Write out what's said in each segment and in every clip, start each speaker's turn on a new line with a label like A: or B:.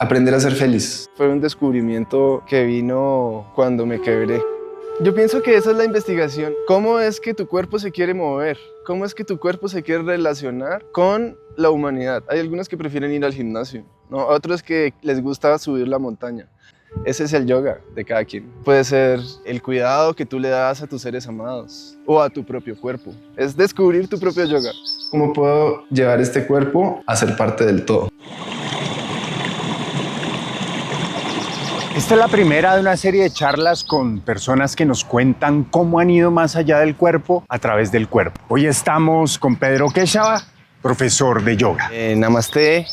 A: Aprender a ser feliz. Fue un descubrimiento que vino cuando me quebré. Yo pienso que esa es la investigación. ¿Cómo es que tu cuerpo se quiere mover? ¿Cómo es que tu cuerpo se quiere relacionar con la humanidad? Hay algunos que prefieren ir al gimnasio, ¿no? Otros que les gusta subir la montaña. Ese es el yoga de cada quien. Puede ser el cuidado que tú le das a tus seres amados o a tu propio cuerpo. Es descubrir tu propio yoga. ¿Cómo puedo llevar este cuerpo a ser parte del todo?
B: Esta es la primera de una serie de charlas con personas que nos cuentan cómo han ido más allá del cuerpo a través del cuerpo. Hoy estamos con Pedro Quechava, profesor de yoga.
A: Namaste.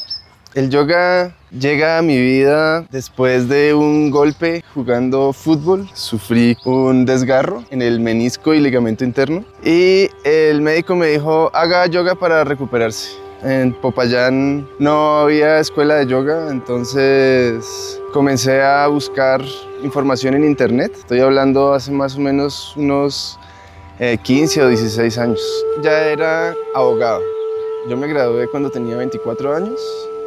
A: El yoga llega a mi vida después de un golpe jugando fútbol. Sufrí un desgarro en el menisco y ligamento interno y el médico me dijo, haga yoga para recuperarse. En Popayán no había escuela de yoga, entonces comencé a buscar información en internet. Estoy hablando hace más o menos unos 15 o 16 años. Ya era abogado. Yo me gradué cuando tenía 24 años.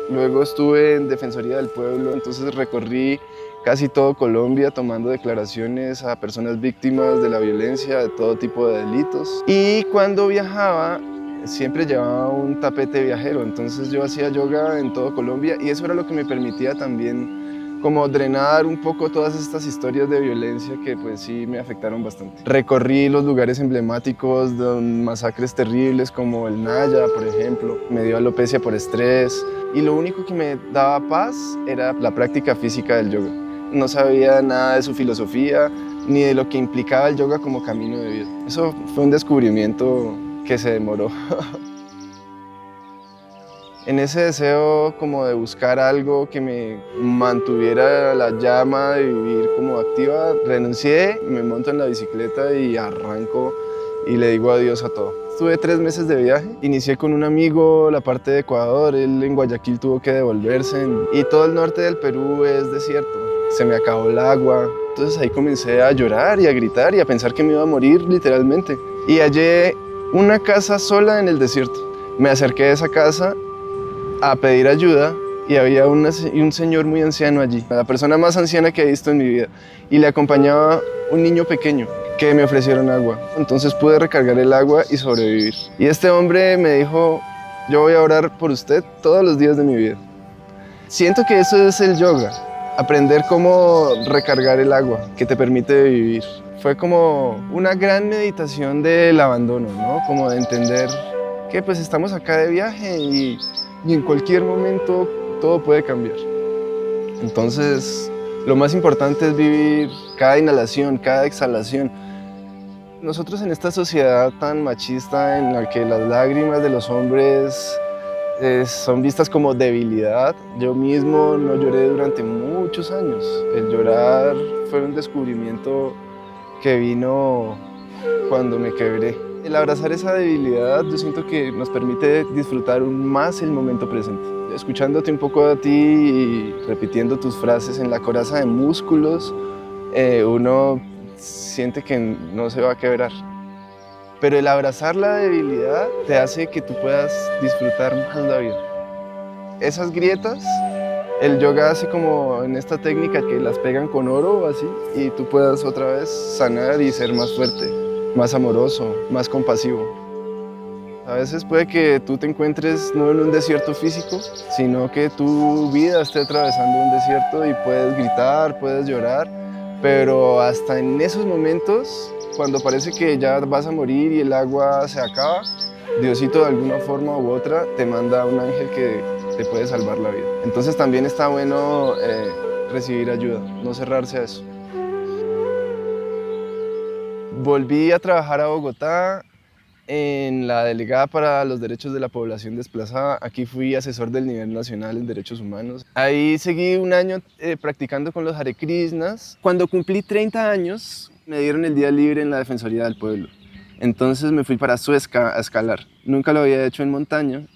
A: Luego estuve en Defensoría del Pueblo, entonces recorrí casi todo Colombia tomando declaraciones a personas víctimas de la violencia, de todo tipo de delitos. Y cuando viajaba, siempre llevaba un tapete viajero, entonces yo hacía yoga en todo Colombia y eso era lo que me permitía también como drenar un poco todas estas historias de violencia que pues sí me afectaron bastante. Recorrí los lugares emblemáticos de masacres terribles como el Naya, por ejemplo. Me dio alopecia por estrés y lo único que me daba paz era la práctica física del yoga. No sabía nada de su filosofía ni de lo que implicaba el yoga como camino de vida. Eso fue un descubrimiento que se demoró. En ese deseo como de buscar algo que me mantuviera la llama de vivir como activa, renuncié, me monto en la bicicleta y arranco y le digo adiós a todo. Estuve 3 meses de viaje, inicié con un amigo la parte de Ecuador, él en Guayaquil tuvo que devolverse y todo el norte del Perú es desierto, se me acabó el agua, entonces ahí comencé a llorar y a gritar y a pensar que me iba a morir literalmente. Y hallé una casa sola en el desierto, me acerqué a esa casa a pedir ayuda y había un señor muy anciano allí, la persona más anciana que he visto en mi vida, y le acompañaba un niño pequeño que me ofrecieron agua. Entonces pude recargar el agua y sobrevivir. Y este hombre me dijo, yo voy a orar por usted todos los días de mi vida. Siento que eso es el yoga, aprender cómo recargar el agua que te permite vivir. Fue como una gran meditación del abandono, ¿no? Como de entender que pues estamos acá de viaje y en cualquier momento todo puede cambiar. Entonces, lo más importante es vivir cada inhalación, cada exhalación. Nosotros en esta sociedad tan machista en la que las lágrimas de los hombres son vistas como debilidad, yo mismo no lloré durante muchos años. El llorar fue un descubrimiento que vino cuando me quebré. El abrazar esa debilidad, yo siento que nos permite disfrutar aún más el momento presente. Escuchándote un poco a ti y repitiendo tus frases en la coraza de músculos, uno siente que no se va a quebrar. Pero el abrazar la debilidad te hace que tú puedas disfrutar más la vida. Esas grietas, el yoga hace como en esta técnica que las pegan con oro o así, y tú puedas otra vez sanar y ser más fuerte, más amoroso, más compasivo. A veces puede que tú te encuentres no en un desierto físico, sino que tu vida esté atravesando un desierto y puedes gritar, puedes llorar, pero hasta en esos momentos, cuando parece que ya vas a morir y el agua se acaba, Diosito de alguna forma u otra te manda un ángel que te puede salvar la vida. Entonces también está bueno recibir ayuda, no cerrarse a eso. Volví a trabajar a Bogotá en la Delegada para los Derechos de la Población Desplazada. Aquí fui asesor del nivel nacional en derechos humanos. Ahí seguí un año practicando con los Hare Krishnas. Cuando cumplí 30 años, me dieron el día libre en la Defensoría del Pueblo. Entonces me fui para Suezca a escalar. Nunca lo había hecho en montaña.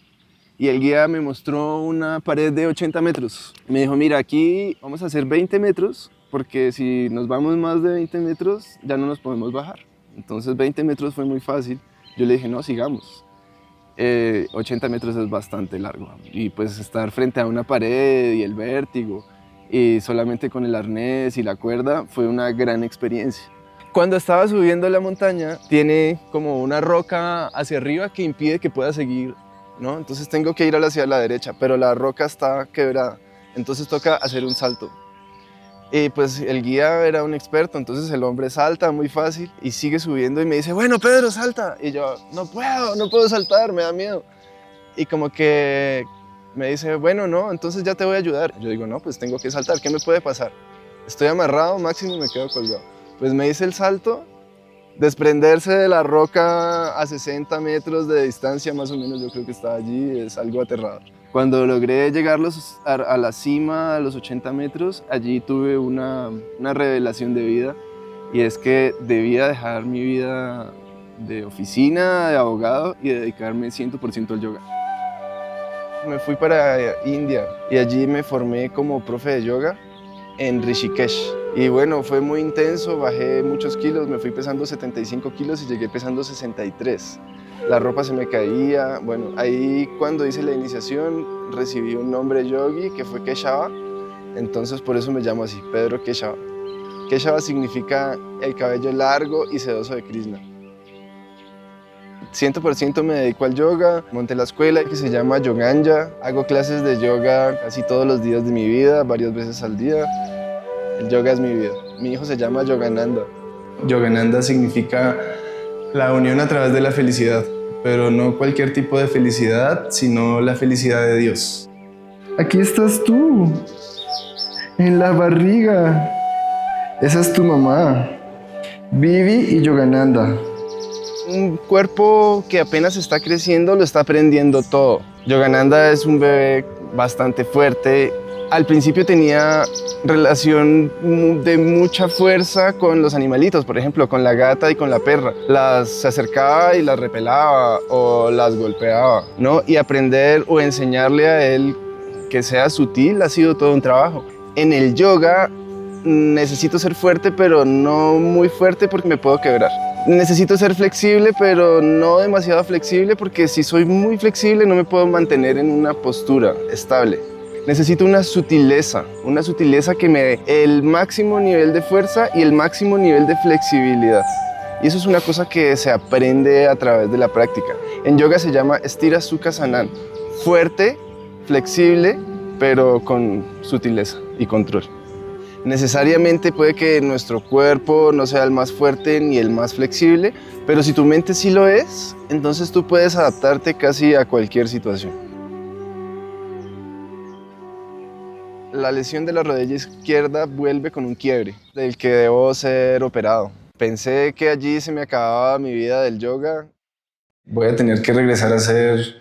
A: Y el guía me mostró una pared de 80 metros. Me dijo, mira, aquí vamos a hacer 20 metros, porque si nos vamos más de 20 metros, ya no nos podemos bajar. Entonces 20 metros fue muy fácil. Yo le dije, no, sigamos. 80 metros es bastante largo y pues estar frente a una pared y el vértigo y solamente con el arnés y la cuerda fue una gran experiencia. Cuando estaba subiendo la montaña tiene como una roca hacia arriba que impide que pueda seguir, ¿no? Entonces tengo que ir hacia la derecha, pero la roca está quebrada, entonces toca hacer un salto. Y pues el guía era un experto, entonces el hombre salta muy fácil y sigue subiendo y me dice, bueno, Pedro, salta. Y yo, no puedo saltar, me da miedo. Y como que me dice, bueno, no, entonces ya te voy a ayudar. Yo digo, no, pues tengo que saltar, ¿qué me puede pasar? Estoy amarrado, máximo me quedo colgado. Pues me hice el salto, desprenderse de la roca a 60 metros de distancia, más o menos yo creo que estaba allí, es algo aterrador. Cuando logré llegar a la cima, a los 80 metros, allí tuve una revelación de vida, y es que debía dejar mi vida de oficina, de abogado, y dedicarme 100% al yoga. Me fui para India y allí me formé como profe de yoga en Rishikesh. Y bueno, fue muy intenso, bajé muchos kilos, me fui pesando 75 kilos y llegué pesando 63. La ropa se me caía. Bueno, ahí cuando hice la iniciación recibí un nombre yogi que fue Keshava, entonces por eso me llamo así, Pedro Keshava. Keshava significa el cabello largo y sedoso de Krishna. 100% me dedico al yoga, monté la escuela que se llama Yoganya, hago clases de yoga casi todos los días de mi vida, varias veces al día. El yoga es mi vida. Mi hijo se llama Yogananda. Yogananda significa la unión a través de la felicidad, pero no cualquier tipo de felicidad, sino la felicidad de Dios. Aquí estás tú, en la barriga. Esa es tu mamá, Vivi y Yogananda. Un cuerpo que apenas está creciendo lo está aprendiendo todo. Yogananda es un bebé bastante fuerte. Al principio tenía relación de mucha fuerza con los animalitos, por ejemplo, con la gata y con la perra. Se acercaba y las repelaba o las golpeaba, ¿no? Y aprender o enseñarle a él que sea sutil ha sido todo un trabajo. En el yoga necesito ser fuerte, pero no muy fuerte porque me puedo quebrar. Necesito ser flexible, pero no demasiado flexible, porque si soy muy flexible no me puedo mantener en una postura estable. Necesito una sutileza que me dé el máximo nivel de fuerza y el máximo nivel de flexibilidad. Y eso es una cosa que se aprende a través de la práctica. En yoga se llama Stira Sukha Sanan. Fuerte, flexible, pero con sutileza y control. Necesariamente puede que nuestro cuerpo no sea el más fuerte ni el más flexible, pero si tu mente sí lo es, entonces tú puedes adaptarte casi a cualquier situación. La lesión de la rodilla izquierda vuelve con un quiebre, del que debo ser operado. Pensé que allí se me acababa mi vida del yoga. Voy a tener que regresar a ser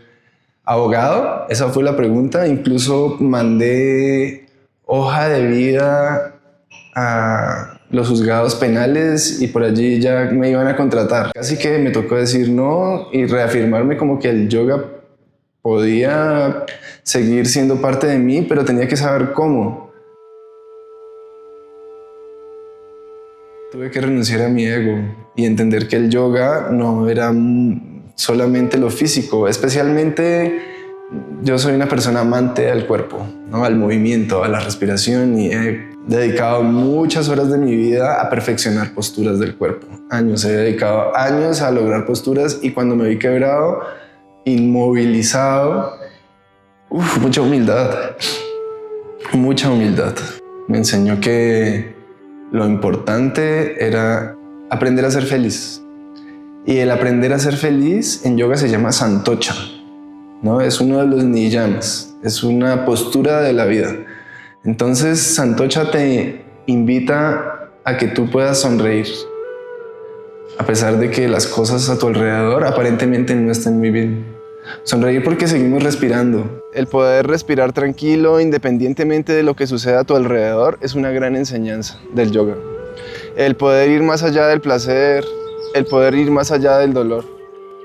A: abogado, esa fue la pregunta. Incluso mandé hoja de vida a los juzgados penales y por allí ya me iban a contratar. Casi que me tocó decir no y reafirmarme como que el yoga podía seguir siendo parte de mí, pero tenía que saber cómo. Tuve que renunciar a mi ego y entender que el yoga no era solamente lo físico, especialmente yo soy una persona amante al cuerpo, ¿no? Al movimiento, a la respiración, y he dedicado muchas horas de mi vida a perfeccionar posturas del cuerpo. He dedicado años a lograr posturas, y cuando me vi quebrado, inmovilizado, mucha humildad. Me enseñó que lo importante era aprender a ser feliz. Y el aprender a ser feliz en yoga se llama santocha, ¿no? Es uno de los niyamas, es una postura de la vida. Entonces, santocha te invita a que tú puedas sonreír, a pesar de que las cosas a tu alrededor aparentemente no estén muy bien. Sonreír porque seguimos respirando. El poder respirar tranquilo, independientemente de lo que suceda a tu alrededor, es una gran enseñanza del yoga. El poder ir más allá del placer, el poder ir más allá del dolor.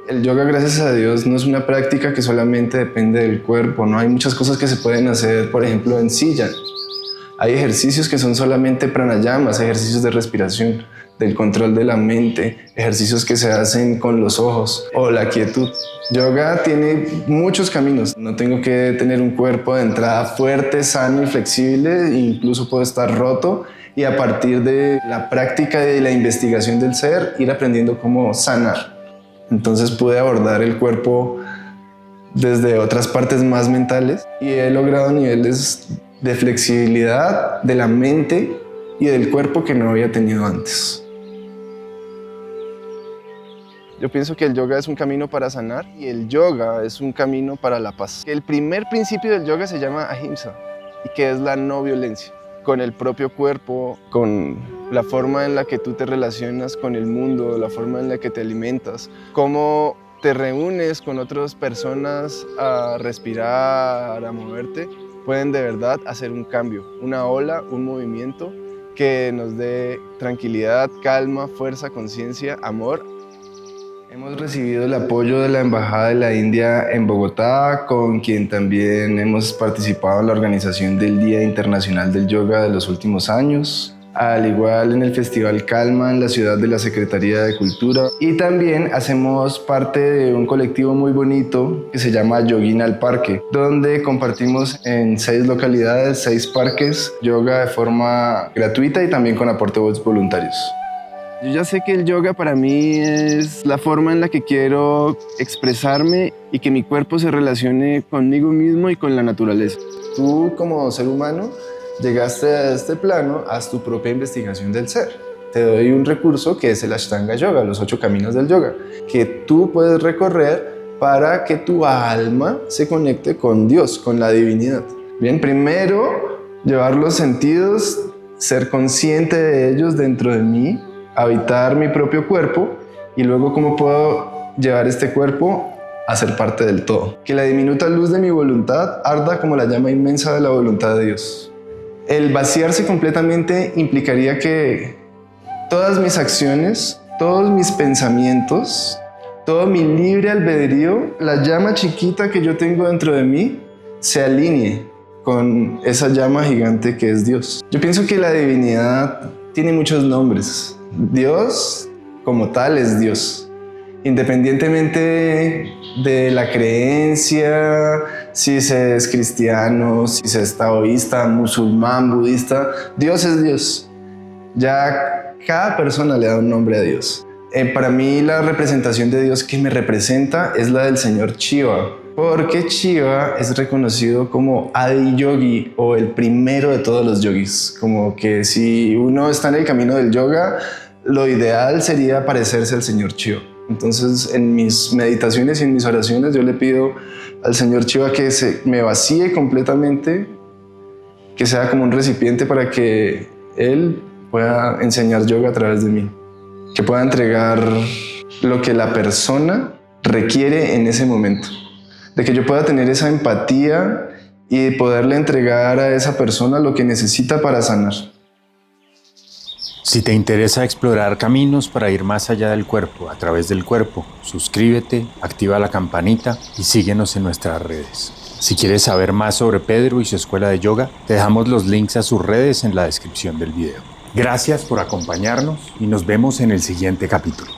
A: El yoga, gracias a Dios, no es una práctica que solamente depende del cuerpo, ¿no? Hay muchas cosas que se pueden hacer, por ejemplo, en silla. Hay ejercicios que son solamente pranayamas, ejercicios de respiración, del control de la mente, ejercicios que se hacen con los ojos o la quietud. Yoga tiene muchos caminos. No tengo que tener un cuerpo de entrada fuerte, sano y flexible, incluso puedo estar roto y a partir de la práctica y de la investigación del ser ir aprendiendo cómo sanar. Entonces pude abordar el cuerpo desde otras partes más mentales y he logrado niveles de flexibilidad de la mente y del cuerpo que no había tenido antes. Yo pienso que el yoga es un camino para sanar y el yoga es un camino para la paz. El primer principio del yoga se llama ahimsa y que es la no violencia con el propio cuerpo, con la forma en la que tú te relacionas con el mundo, la forma en la que te alimentas, cómo te reúnes con otras personas a respirar, a moverte, pueden de verdad hacer un cambio, una ola, un movimiento que nos dé tranquilidad, calma, fuerza, conciencia, amor. Hemos recibido el apoyo de la Embajada de la India en Bogotá, con quien también hemos participado en la organización del Día Internacional del Yoga de los últimos años, al igual en el Festival Calma en la ciudad de la Secretaría de Cultura. Y también hacemos parte de un colectivo muy bonito que se llama Yogin al Parque, donde compartimos en 6 localidades, 6 parques, yoga de forma gratuita y también con aportes voluntarios. Yo ya sé que el yoga para mí es la forma en la que quiero expresarme y que mi cuerpo se relacione conmigo mismo y con la naturaleza. Tú como ser humano llegaste a este plano, haz tu propia investigación del ser. Te doy un recurso que es el Ashtanga Yoga, los 8 caminos del yoga, que tú puedes recorrer para que tu alma se conecte con Dios, con la divinidad. Bien, primero llevar los sentidos, ser consciente de ellos dentro de mí, habitar mi propio cuerpo y luego cómo puedo llevar este cuerpo a ser parte del todo. Que la diminuta luz de mi voluntad arda como la llama inmensa de la voluntad de Dios. El vaciarse completamente implicaría que todas mis acciones, todos mis pensamientos, todo mi libre albedrío, la llama chiquita que yo tengo dentro de mí, se alinee con esa llama gigante que es Dios. Yo pienso que la divinidad tiene muchos nombres. Dios como tal es Dios, independientemente de la creencia, si se es cristiano, si se es taoísta, musulmán, budista, Dios es Dios. Ya cada persona le da un nombre a Dios. Para mí la representación de Dios que me representa es la del señor Shiva, porque Shiva es reconocido como Adi Yogi o el primero de todos los yogis. Como que si uno está en el camino del yoga, lo ideal sería parecerse al señor Shiva. Entonces en mis meditaciones y en mis oraciones yo le pido al señor Shiva que me vacíe completamente, que sea como un recipiente para que él pueda enseñar yoga a través de mí, que pueda entregar lo que la persona requiere en ese momento, de que yo pueda tener esa empatía y poderle entregar a esa persona lo que necesita para sanar.
B: Si te interesa explorar caminos para ir más allá del cuerpo, a través del cuerpo, suscríbete, activa la campanita y síguenos en nuestras redes. Si quieres saber más sobre Pedro y su escuela de yoga, te dejamos los links a sus redes en la descripción del video. Gracias por acompañarnos y nos vemos en el siguiente capítulo.